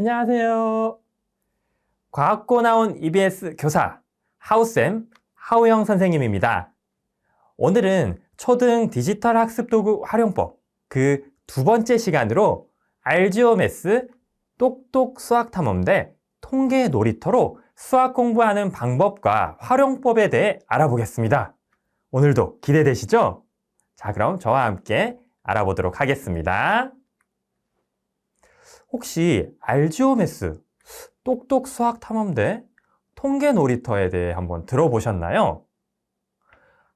안녕하세요. 과학고 나온 EBS 교사 하우쌤 하우영 선생님입니다. 오늘은 초등 디지털 학습도구 활용법 그 두 번째 시간으로 알지오메스 똑똑 수학탐험대 통계 놀이터로 수학 공부하는 방법과 활용법에 대해 알아보겠습니다. 오늘도 기대되시죠? 자, 그럼 저와 함께 알아보도록 하겠습니다. 혹시 알지오메스 똑똑 수학탐험대 통계 놀이터에 대해 한번 들어보셨나요?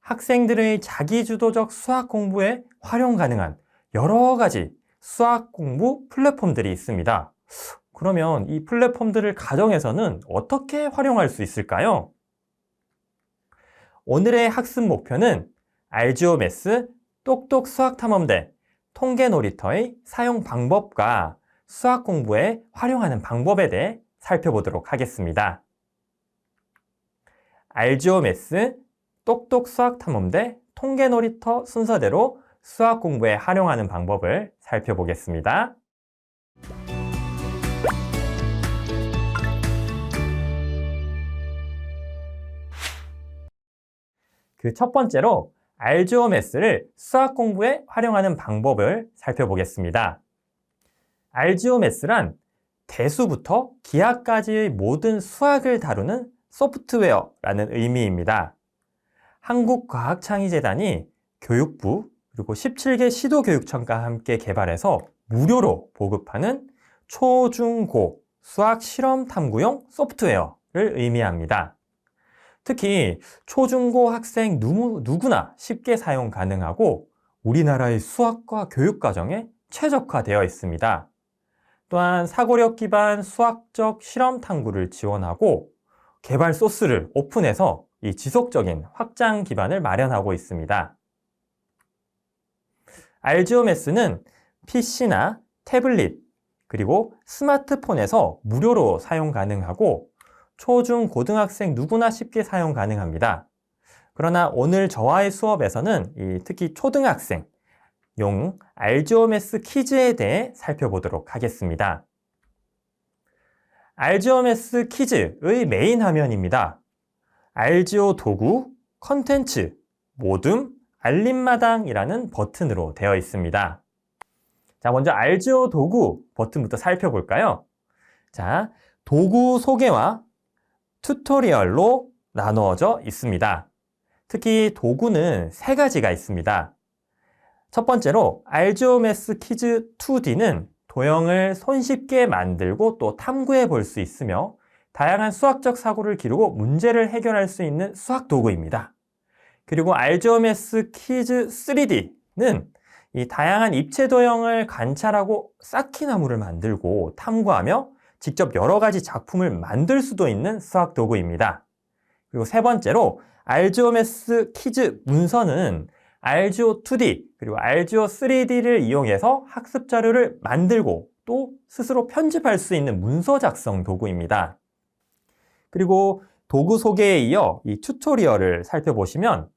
학생들의 자기주도적 수학 공부에 활용 가능한 여러 가지 수학 공부 플랫폼들이 있습니다. 그러면 이 플랫폼들을 가정에서는 어떻게 활용할 수 있을까요? 오늘의 학습 목표는 알지오메스 똑똑 수학탐험대 통계 놀이터의 사용 방법과 수학 공부에 활용하는 방법에 대해 살펴보도록 하겠습니다. 알지오메스 똑똑 수학탐험대 통계 놀이터 순서대로 수학 공부에 활용하는 방법을 살펴보겠습니다. 그 첫 번째로 알지오메스를 수학 공부에 활용하는 방법을 살펴보겠습니다. 알지오메스란 대수부터 기하까지의 모든 수학을 다루는 소프트웨어라는 의미입니다. 한국과학창의재단이 교육부 그리고 17개 시도교육청과 함께 개발해서 무료로 보급하는 초, 중, 고 수학 실험 탐구용 소프트웨어를 의미합니다. 특히 초, 중, 고 학생 누구나 쉽게 사용 가능하고 우리나라의 수학과 교육과정에 최적화되어 있습니다. 또한 사고력 기반 수학적 실험 탐구를 지원하고 개발 소스를 오픈해서 이 지속적인 확장 기반을 마련하고 있습니다. 알지오메스는 PC나 태블릿 그리고 스마트폰에서 무료로 사용 가능하고 초, 중, 고등학생 누구나 쉽게 사용 가능합니다. 그러나 오늘 저와의 수업에서는 특히 초등학생 용 알지오메스 퀴즈에 대해 살펴보도록 하겠습니다. 알지오메스 퀴즈의 메인 화면입니다. 알지오 도구, 컨텐츠, 모둠, 알림마당이라는 버튼으로 되어 있습니다. 자, 먼저 알지오 도구 버튼부터 살펴볼까요? 자, 도구 소개와 튜토리얼로 나누어져 있습니다. 특히 도구는 세 가지가 있습니다. 첫 번째로 알지오메스 퀴즈 2D는 도형을 손쉽게 만들고 또 탐구해 볼 수 있으며 다양한 수학적 사고를 기르고 문제를 해결할 수 있는 수학 도구입니다. 그리고 알지오메스 퀴즈 3D는 이 다양한 입체 도형을 관찰하고 쌓기나무를 만들고 탐구하며 직접 여러 가지 작품을 만들 수도 있는 수학 도구입니다. 그리고 세 번째로 알지오메스 퀴즈 문서는 알지오 2D 그리고 알지오 3D를 이용해서 학습 자료를 만들고 또 스스로 편집할 수 있는 문서 작성 도구입니다. 그리고 도구 소개에 이어 이 튜토리얼을 살펴보시면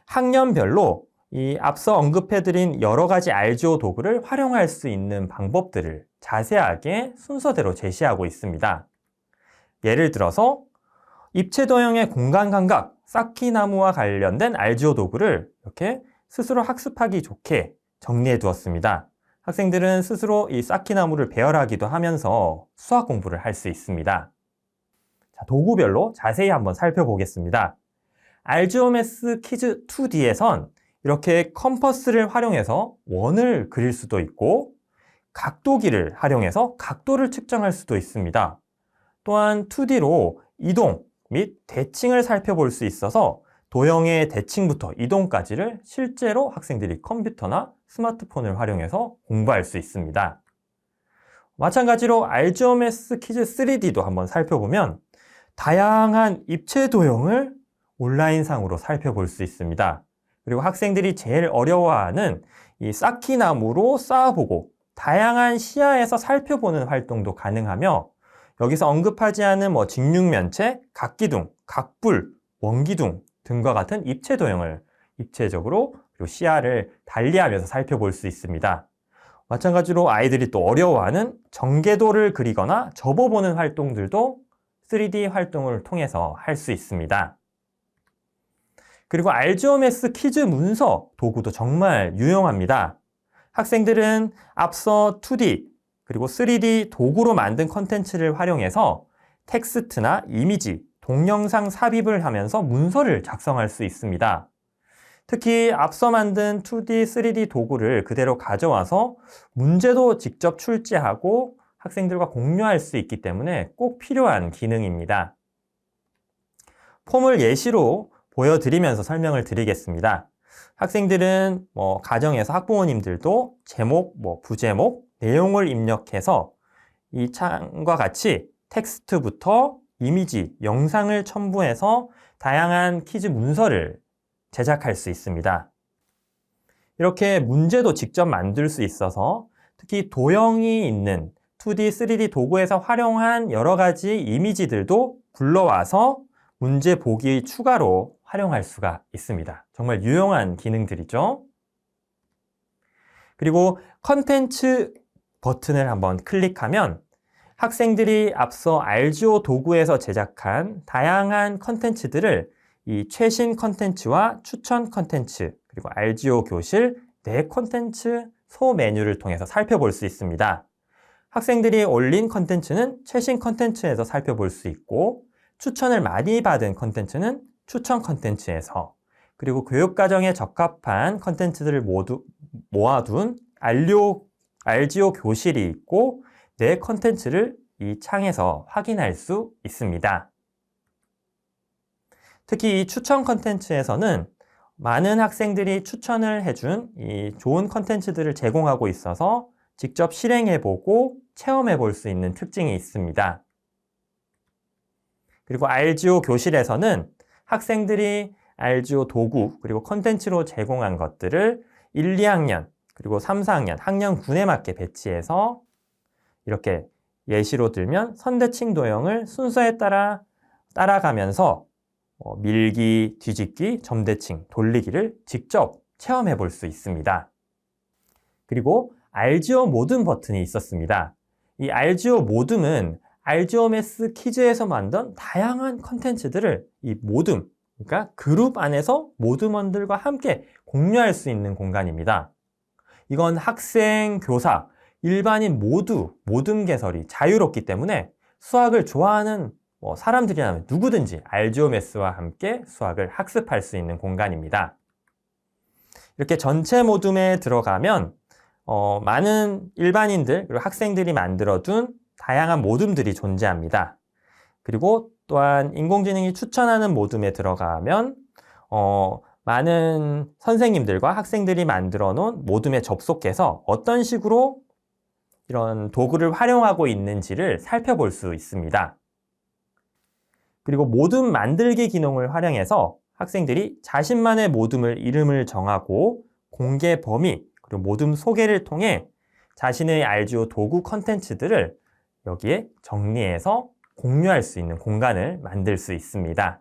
학년별로 이 앞서 언급해드린 여러 가지 알지오 도구를 활용할 수 있는 방법들을 자세하게 순서대로 제시하고 있습니다. 예를 들어서 입체 도형의 공간 감각, 쌓기나무와 관련된 알지오 도구를 이렇게 스스로 학습하기 좋게 정리해 두었습니다. 학생들은 스스로 이 쌓기나무를 배열하기도 하면서 수학 공부를 할 수 있습니다. 자, 도구별로 자세히 한번 살펴보겠습니다. 알지오메스 퀴즈 2D에선 이렇게 컴퍼스를 활용해서 원을 그릴 수도 있고 각도기를 활용해서 각도를 측정할 수도 있습니다. 또한 2D로 이동 및 대칭을 살펴볼 수 있어서 도형의 대칭부터 이동까지를 실제로 학생들이 컴퓨터나 스마트폰을 활용해서 공부할 수 있습니다. 마찬가지로 알지오메스 퀴즈 3D도 한번 살펴보면 다양한 입체 도형을 온라인상으로 살펴볼 수 있습니다. 그리고 학생들이 제일 어려워하는 이 쌓기나무로 쌓아보고 다양한 시야에서 살펴보는 활동도 가능하며 여기서 언급하지 않은 직육면체, 각기둥, 각불, 원기둥 등과 같은 입체 도형을 입체적으로 그리고 시야를 달리하면서 살펴볼 수 있습니다. 마찬가지로 아이들이 또 어려워하는 전개도를 그리거나 접어보는 활동들도 3D 활동을 통해서 할 수 있습니다. 그리고 알지오메스 퀴즈 문서 도구도 정말 유용합니다. 학생들은 앞서 2D 그리고 3D 도구로 만든 컨텐츠를 활용해서 텍스트나 이미지, 동영상 삽입을 하면서 문서를 작성할 수 있습니다. 특히 앞서 만든 2D, 3D 도구를 그대로 가져와서 문제도 직접 출제하고 학생들과 공유할 수 있기 때문에 꼭 필요한 기능입니다. 폼을 예시로 보여드리면서 설명을 드리겠습니다. 학생들은 가정에서 학부모님들도 제목, 부제목, 내용을 입력해서 이 창과 같이 텍스트부터 이미지, 영상을 첨부해서 다양한 퀴즈 문서를 제작할 수 있습니다. 이렇게 문제도 직접 만들 수 있어서 특히 도형이 있는 2D, 3D 도구에서 활용한 여러 가지 이미지들도 불러와서 문제 보기 추가로 활용할 수가 있습니다. 정말 유용한 기능들이죠. 그리고 컨텐츠 버튼을 한번 클릭하면 학생들이 앞서 알지오 도구에서 제작한 다양한 컨텐츠들을 이 최신 컨텐츠와 추천 컨텐츠 그리고 알지오 교실 내 컨텐츠 소 메뉴를 통해서 살펴볼 수 있습니다. 학생들이 올린 컨텐츠는 최신 컨텐츠에서 살펴볼 수 있고 추천을 많이 받은 컨텐츠는 추천 컨텐츠에서 그리고 교육과정에 적합한 컨텐츠들을 모두 모아둔 알지오 교실이 있고 내 컨텐츠를 이 창에서 확인할 수 있습니다. 특히 이 추천 컨텐츠에서는 많은 학생들이 추천을 해준 이 좋은 컨텐츠들을 제공하고 있어서 직접 실행해보고 체험해볼 수 있는 특징이 있습니다. 그리고 알지오 교실에서는 학생들이 알지오 도구 그리고 컨텐츠로 제공한 것들을 1, 2학년 그리고 3, 4학년 학년군에 맞게 배치해서 이렇게 예시로 들면 선대칭 도형을 순서에 따라가면서 밀기, 뒤집기, 점대칭, 돌리기를 직접 체험해 볼 수 있습니다. 그리고 알지오 모듬 버튼이 있었습니다. 이 알지오 모듬은 알지오메스 퀴즈에서 만든 다양한 컨텐츠들을 이 모듬, 그러니까 그룹 안에서 모듬원들과 함께 공유할 수 있는 공간입니다. 이건 학생, 교사, 일반인 모두 모듬 개설이 자유롭기 때문에 수학을 좋아하는 사람들이라면 누구든지 알지오메스와 함께 수학을 학습할 수 있는 공간입니다. 이렇게 전체 모둠에 들어가면 많은 일반인들 그리고 학생들이 만들어둔 다양한 모둠들이 존재합니다. 그리고 또한 인공지능이 추천하는 모둠에 들어가면 많은 선생님들과 학생들이 만들어 놓은 모둠에 접속해서 어떤 식으로 이런 도구를 활용하고 있는지를 살펴볼 수 있습니다. 그리고 모둠 만들기 기능을 활용해서 학생들이 자신만의 모둠을 이름을 정하고 공개 범위 그리고 모둠 소개를 통해 자신의 알지오 도구 컨텐츠들을 여기에 정리해서 공유할 수 있는 공간을 만들 수 있습니다.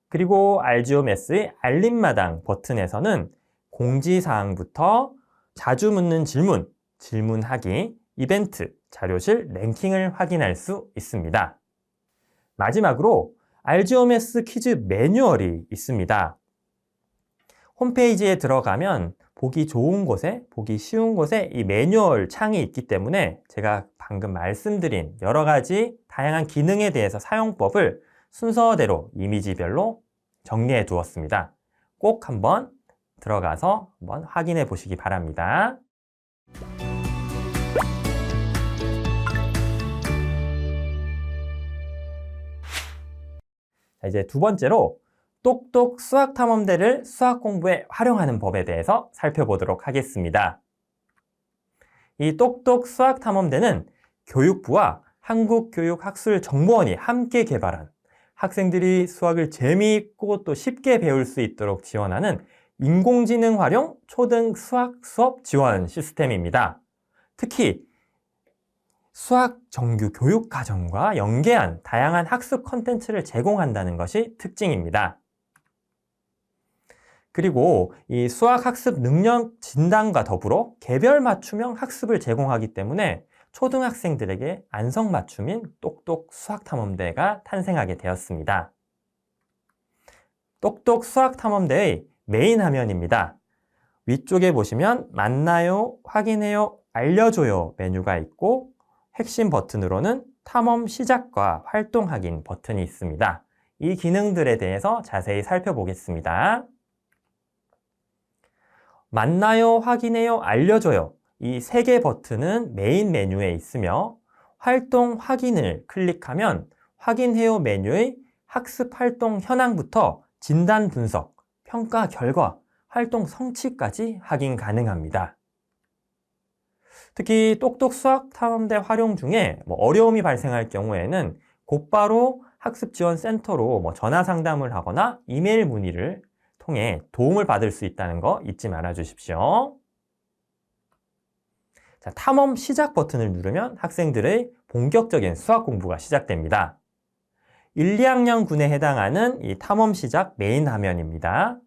그리고 알지오메스의 알림마당 버튼에서는 공지사항부터 자주 묻는 질문, 질문하기, 이벤트, 자료실, 랭킹을 확인할 수 있습니다. 마지막으로 알지오메스 퀴즈 매뉴얼이 있습니다. 홈페이지에 들어가면 보기 좋은 곳에, 보기 쉬운 곳에 이 매뉴얼 창이 있기 때문에 제가 방금 말씀드린 여러 가지 다양한 기능에 대해서 사용법을 순서대로 이미지별로 정리해 두었습니다. 꼭 한번 들어가서 한번 확인해 보시기 바랍니다. 자, 이제 두 번째로 똑똑 수학탐험대를 수학 공부에 활용하는 법에 대해서 살펴보도록 하겠습니다. 이 똑똑 수학탐험대는 교육부와 한국교육학술정보원이 함께 개발한 학생들이 수학을 재미있고 또 쉽게 배울 수 있도록 지원하는 인공지능 활용 초등 수학 수업 지원 시스템입니다. 특히 수학 정규 교육 과정과 연계한 다양한 학습 콘텐츠를 제공한다는 것이 특징입니다. 그리고 이 수학학습 능력 진단과 더불어 개별 맞춤형 학습을 제공하기 때문에 초등학생들에게 안성맞춤인 똑똑 수학탐험대가 탄생하게 되었습니다. 똑똑 수학탐험대의 메인 화면입니다. 위쪽에 보시면 만나요, 확인해요, 알려줘요 메뉴가 있고 핵심 버튼으로는 탐험 시작과 활동 확인 버튼이 있습니다. 이 기능들에 대해서 자세히 살펴보겠습니다. 만나요, 확인해요, 알려줘요 이 세 개 버튼은 메인 메뉴에 있으며 활동 확인을 클릭하면 확인해요 메뉴의 학습 활동 현황부터 진단 분석, 평가 결과, 활동 성취까지 확인 가능합니다. 특히 똑똑 수학탐험대 활용 중에 어려움이 발생할 경우에는 곧바로 학습지원센터로 전화 상담을 하거나 이메일 문의를 통해 도움을 받을 수 있다는 거 잊지 말아 주십시오. 자, 탐험 시작 버튼을 누르면 학생들의 본격적인 수학 공부가 시작됩니다. 1, 2학년 군에 해당하는 이 탐험 시작 메인 화면입니다.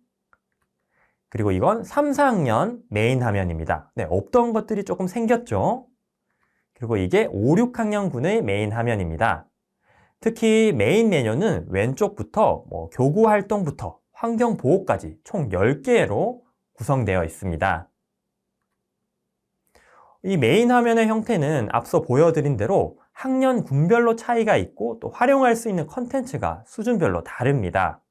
그리고 이건 3, 4학년 메인 화면입니다. 네, 없던 것들이 조금 생겼죠. 그리고 이게 5, 6학년 군의 메인 화면입니다. 특히 메인 메뉴는 왼쪽부터 교구 활동부터 환경 보호까지 총 10개로 구성되어 있습니다. 이 메인 화면의 형태는 앞서 보여드린 대로 학년 군별로 차이가 있고 또 활용할 수 있는 컨텐츠가 수준별로 다릅니다.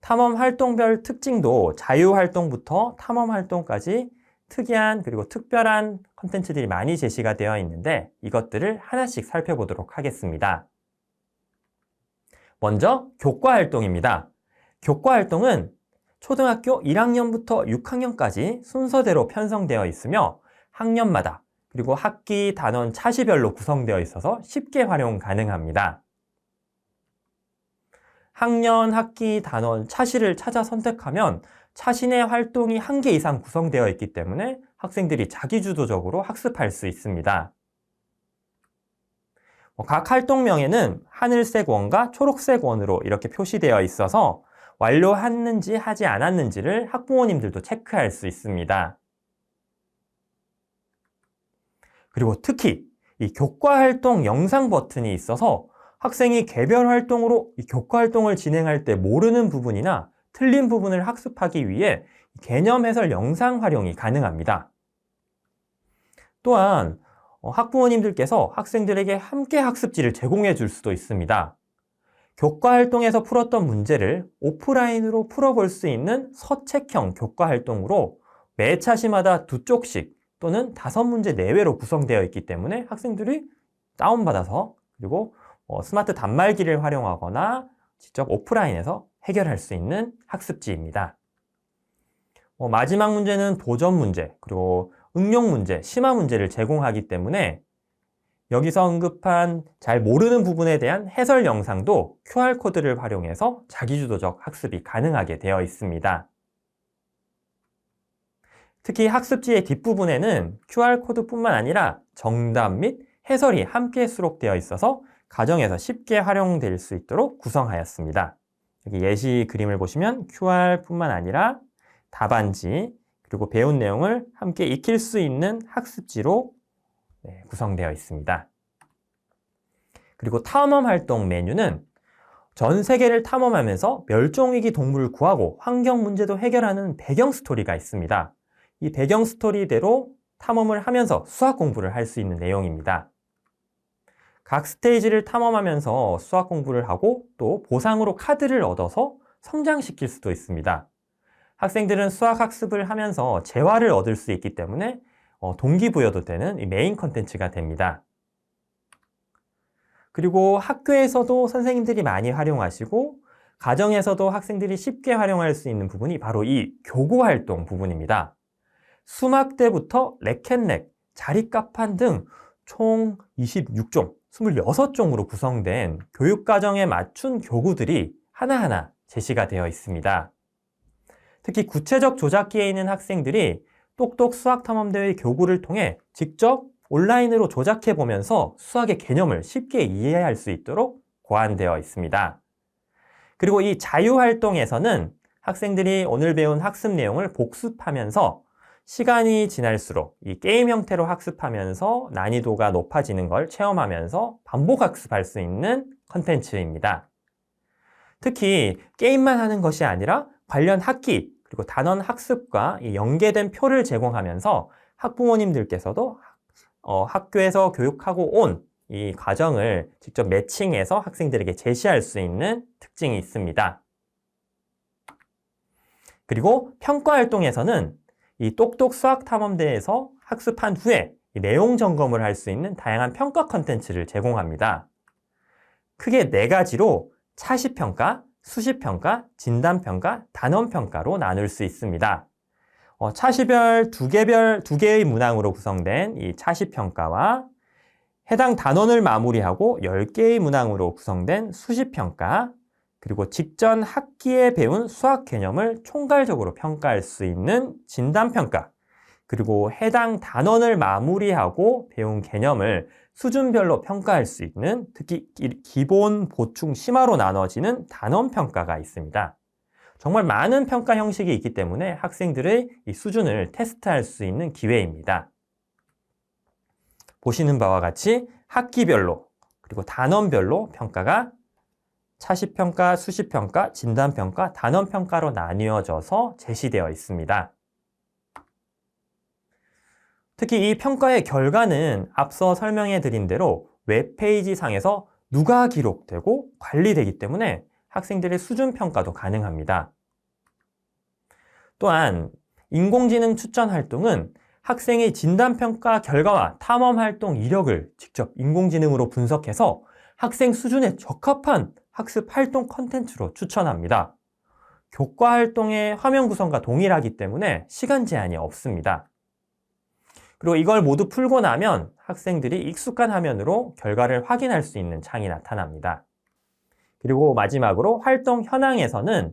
탐험 활동별 특징도 자유활동부터 탐험활동까지 특이한 그리고 특별한 컨텐츠들이 많이 제시가 되어 있는데 이것들을 하나씩 살펴보도록 하겠습니다. 먼저 교과활동입니다. 교과활동은 초등학교 1학년부터 6학년까지 순서대로 편성되어 있으며 학년마다 그리고 학기, 단원, 차시별로 구성되어 있어서 쉽게 활용 가능합니다. 학년, 학기, 단원, 차시를 찾아 선택하면 차시 내 활동이 1개 이상 구성되어 있기 때문에 학생들이 자기주도적으로 학습할 수 있습니다. 각 활동명에는 하늘색 원과 초록색 원으로 이렇게 표시되어 있어서 완료했는지 하지 않았는지를 학부모님들도 체크할 수 있습니다. 그리고 특히 이 교과활동 영상 버튼이 있어서 학생이 개별 활동으로 이 교과활동을 진행할 때 모르는 부분이나 틀린 부분을 학습하기 위해 개념 해설 영상 활용이 가능합니다. 또한 학부모님들께서 학생들에게 함께 학습지를 제공해 줄 수도 있습니다. 교과활동에서 풀었던 문제를 오프라인으로 풀어볼 수 있는 서책형 교과활동으로 매 차시마다 2쪽씩 또는 5문제 내외로 구성되어 있기 때문에 학생들이 다운받아서 그리고 스마트 단말기를 활용하거나 직접 오프라인에서 해결할 수 있는 학습지입니다. 마지막 문제는 도전 문제, 그리고 응용 문제, 심화 문제를 제공하기 때문에 여기서 언급한 잘 모르는 부분에 대한 해설 영상도 QR코드를 활용해서 자기주도적 학습이 가능하게 되어 있습니다. 특히 학습지의 뒷부분에는 QR코드뿐만 아니라 정답 및 해설이 함께 수록되어 있어서 가정에서 쉽게 활용될 수 있도록 구성하였습니다. 여기 예시 그림을 보시면 QR뿐만 아니라 답안지 그리고 배운 내용을 함께 익힐 수 있는 학습지로 구성되어 있습니다. 그리고 탐험 활동 메뉴는 전 세계를 탐험하면서 멸종위기 동물을 구하고 환경 문제도 해결하는 배경 스토리가 있습니다. 이 배경 스토리대로 탐험을 하면서 수학 공부를 할 수 있는 내용입니다. 각 스테이지를 탐험하면서 수학 공부를 하고 또 보상으로 카드를 얻어서 성장시킬 수도 있습니다. 학생들은 수학 학습을 하면서 재화를 얻을 수 있기 때문에 동기부여도 되는 이 메인 컨텐츠가 됩니다. 그리고 학교에서도 선생님들이 많이 활용하시고 가정에서도 학생들이 쉽게 활용할 수 있는 부분이 바로 이 교구활동 부분입니다. 수막 때부터 레켓렉, 자리값판 등 총 26종, 26종으로 구성된 교육과정에 맞춘 교구들이 하나하나 제시가 되어 있습니다. 특히 구체적 조작기에 있는 학생들이 똑똑 수학탐험대회 교구를 통해 직접 온라인으로 조작해 보면서 수학의 개념을 쉽게 이해할 수 있도록 고안되어 있습니다. 그리고 이 자유활동에서는 학생들이 오늘 배운 학습 내용을 복습하면서 시간이 지날수록 이 게임 형태로 학습하면서 난이도가 높아지는 걸 체험하면서 반복 학습할 수 있는 컨텐츠입니다. 특히 게임만 하는 것이 아니라 관련 학기 그리고 단원 학습과 연계된 표를 제공하면서 학부모님들께서도 학교에서 교육하고 온 이 과정을 직접 매칭해서 학생들에게 제시할 수 있는 특징이 있습니다. 그리고 평가 활동에서는 이 똑똑 수학탐험대에서 학습한 후에 내용 점검을 할 수 있는 다양한 평가 컨텐츠를 제공합니다. 크게 4가지로 차시평가, 수시평가, 진단평가, 단원평가로 나눌 수 있습니다. 차시별 2개의 문항으로 구성된 이 차시평가와 해당 단원을 마무리하고 10개의 문항으로 구성된 수시평가, 그리고 직전 학기에 배운 수학 개념을 총괄적으로 평가할 수 있는 진단평가, 그리고 해당 단원을 마무리하고 배운 개념을 수준별로 평가할 수 있는 특히 기본, 보충, 심화로 나눠지는 단원평가가 있습니다. 정말 많은 평가 형식이 있기 때문에 학생들의 이 수준을 테스트할 수 있는 기회입니다. 보시는 바와 같이 학기별로 그리고 단원별로 평가가 차시평가, 수시평가, 진단평가, 단원평가로 나뉘어져서 제시되어 있습니다. 특히 이 평가의 결과는 앞서 설명해 드린 대로 웹페이지 상에서 누가 기록되고 관리되기 때문에 학생들의 수준 평가도 가능합니다. 또한 인공지능 추천 활동은 학생의 진단평가 결과와 탐험활동 이력을 직접 인공지능으로 분석해서 학생 수준에 적합한 학습 활동 컨텐츠로 추천합니다. 교과 활동의 화면 구성과 동일하기 때문에 시간 제한이 없습니다. 그리고 이걸 모두 풀고 나면 학생들이 익숙한 화면으로 결과를 확인할 수 있는 창이 나타납니다. 그리고 마지막으로 활동 현황에서는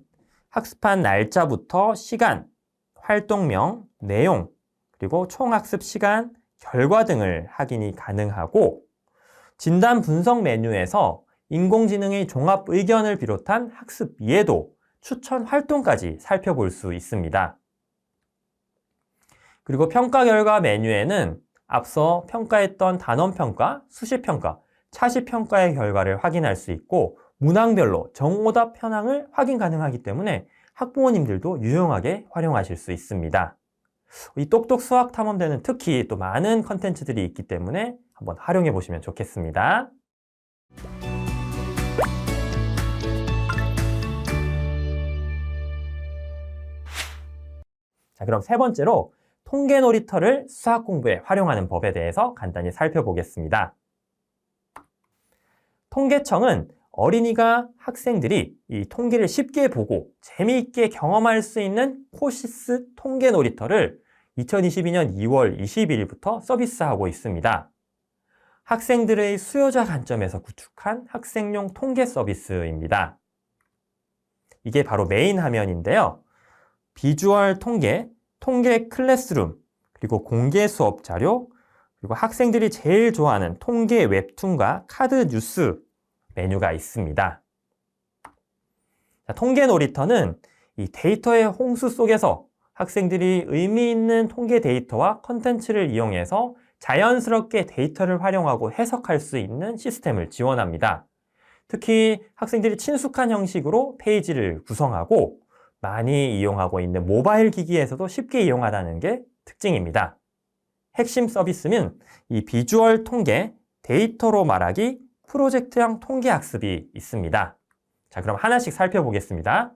학습한 날짜부터 시간, 활동명, 내용, 그리고 총학습 시간, 결과 등을 확인이 가능하고 진단 분석 메뉴에서 인공지능의 종합 의견을 비롯한 학습 이해도, 추천 활동까지 살펴볼 수 있습니다. 그리고 평가 결과 메뉴에는 앞서 평가했던 단원평가, 수시평가, 차시평가의 결과를 확인할 수 있고 문항별로 정오답 현황을 확인 가능하기 때문에 학부모님들도 유용하게 활용하실 수 있습니다. 이 똑똑 수학탐험대는 특히 또 많은 컨텐츠들이 있기 때문에 한번 활용해 보시면 좋겠습니다. 자, 그럼 세 번째로 통계 놀이터를 수학 공부에 활용하는 법에 대해서 간단히 살펴보겠습니다. 통계청은 어린이가 학생들이 이 통계를 쉽게 보고 재미있게 경험할 수 있는 코시스 통계 놀이터를 2022년 2월 22일부터 서비스하고 있습니다. 학생들의 수요자 관점에서 구축한 학생용 통계 서비스입니다. 이게 바로 메인 화면인데요. 비주얼 통계, 통계 클래스룸, 그리고 공개 수업 자료, 그리고 학생들이 제일 좋아하는 통계 웹툰과 카드 뉴스 메뉴가 있습니다. 자, 통계 놀이터는 이 데이터의 홍수 속에서 학생들이 의미 있는 통계 데이터와 컨텐츠를 이용해서 자연스럽게 데이터를 활용하고 해석할 수 있는 시스템을 지원합니다. 특히 학생들이 친숙한 형식으로 페이지를 구성하고 많이 이용하고 있는 모바일 기기에서도 쉽게 이용하다는 게 특징입니다. 핵심 서비스는 이 비주얼 통계, 데이터로 말하기, 프로젝트형 통계 학습이 있습니다. 자, 그럼 하나씩 살펴보겠습니다.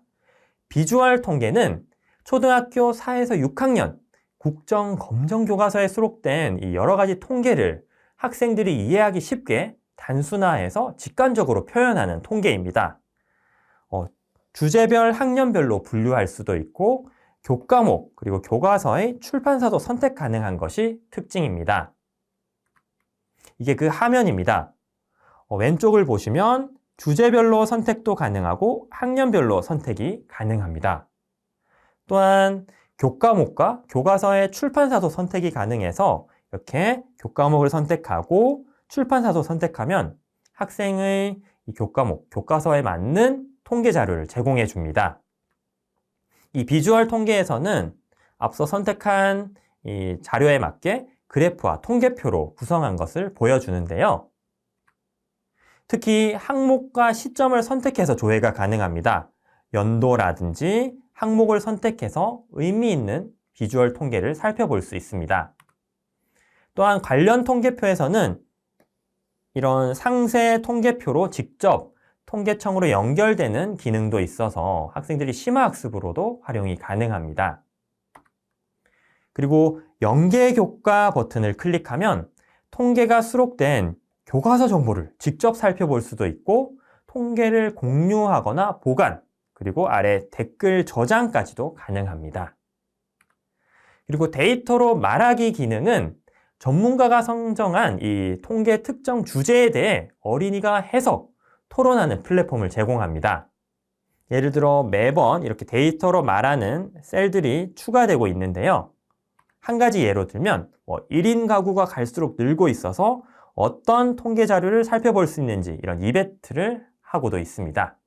비주얼 통계는 초등학교 4에서 6학년 국정검정교과서에 수록된 이 여러 가지 통계를 학생들이 이해하기 쉽게 단순화해서 직관적으로 표현하는 통계입니다. 주제별 학년별로 분류할 수도 있고 교과목 그리고 교과서의 출판사도 선택 가능한 것이 특징입니다. 이게 그 화면입니다. 왼쪽을 보시면 주제별로 선택도 가능하고 학년별로 선택이 가능합니다. 또한 교과목과 교과서의 출판사도 선택이 가능해서 이렇게 교과목을 선택하고 출판사도 선택하면 학생의 이 교과목, 교과서에 맞는 통계 자료를 제공해 줍니다. 이 비주얼 통계에서는 앞서 선택한 이 자료에 맞게 그래프와 통계표로 구성한 것을 보여주는데요. 특히 항목과 시점을 선택해서 조회가 가능합니다. 연도라든지 항목을 선택해서 의미 있는 비주얼 통계를 살펴볼 수 있습니다. 또한 관련 통계표에서는 이런 상세 통계표로 직접 통계청으로 연결되는 기능도 있어서 학생들이 심화학습으로도 활용이 가능합니다. 그리고 연계교과 버튼을 클릭하면 통계가 수록된 교과서 정보를 직접 살펴볼 수도 있고 통계를 공유하거나 보관, 그리고 아래 댓글 저장까지도 가능합니다. 그리고 데이터로 말하기 기능은 전문가가 선정한 이 통계 특정 주제에 대해 어린이가 해석, 토론하는 플랫폼을 제공합니다. 예를 들어 매번 이렇게 데이터로 말하는 셀들이 추가되고 있는데요. 한 가지 예로 들면 1인 가구가 갈수록 늘고 있어서 어떤 통계 자료를 살펴볼 수 있는지 이런 이벤트를 하고도 있습니다.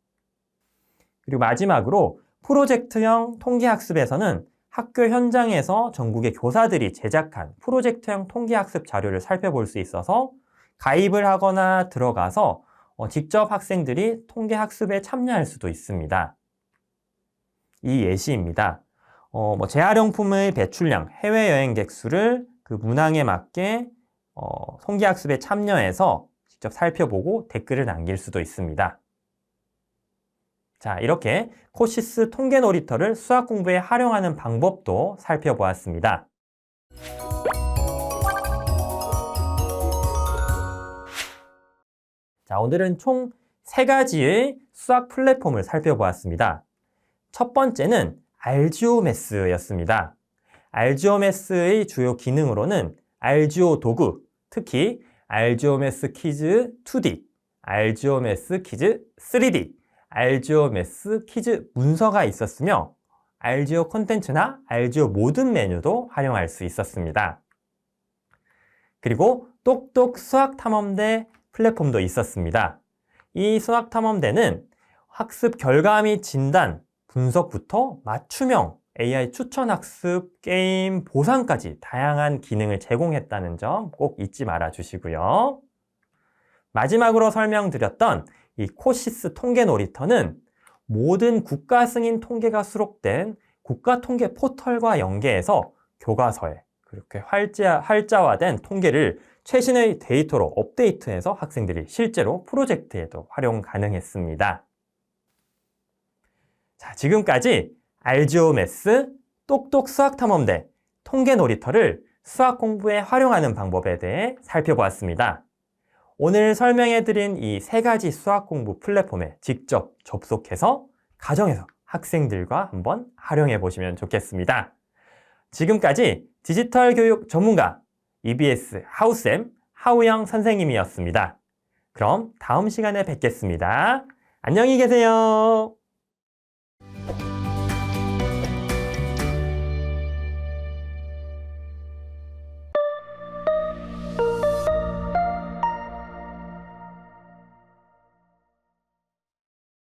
그리고 마지막으로 프로젝트형 통계학습에서는 학교 현장에서 전국의 교사들이 제작한 프로젝트형 통계학습 자료를 살펴볼 수 있어서 가입을 하거나 들어가서 직접 학생들이 통계학습에 참여할 수도 있습니다. 이 예시입니다. 재활용품의 배출량, 해외여행객 수를 그 문항에 맞게 통계학습에 참여해서 직접 살펴보고 댓글을 남길 수도 있습니다. 자, 이렇게 코시스 통계 놀이터를 수학 공부에 활용하는 방법도 살펴보았습니다. 자, 오늘은 총 3가지의 수학 플랫폼을 살펴보았습니다. 첫 번째는 알지오매스였습니다. 알지오매스의 주요 기능으로는 알지오 도구, 특히 알지오매스 퀴즈 2D, 알지오매스 퀴즈 3D, 알지오매스 퀴즈 문서가 있었으며 알지오 콘텐츠나 알지오 모든 메뉴도 활용할 수 있었습니다. 그리고 똑똑 수학탐험대 플랫폼도 있었습니다. 이 수학탐험대는 학습 결과 및 진단, 분석부터 맞춤형 AI 추천학습, 게임, 보상까지 다양한 기능을 제공했다는 점 꼭 잊지 말아 주시고요. 마지막으로 설명드렸던 이 코시스 통계 놀이터는 모든 국가 승인 통계가 수록된 국가통계 포털과 연계해서 교과서에 그렇게 활자화된 통계를 최신의 데이터로 업데이트해서 학생들이 실제로 프로젝트에도 활용 가능했습니다. 자, 지금까지 알지오매스, 똑똑 수학탐험대, 통계 놀이터를 수학 공부에 활용하는 방법에 대해 살펴보았습니다. 오늘 설명해드린 이 3가지 수학 공부 플랫폼에 직접 접속해서 가정에서 학생들과 한번 활용해 보시면 좋겠습니다. 지금까지 디지털 교육 전문가 EBS 하우쌤 하우영 선생님이었습니다. 그럼 다음 시간에 뵙겠습니다. 안녕히 계세요.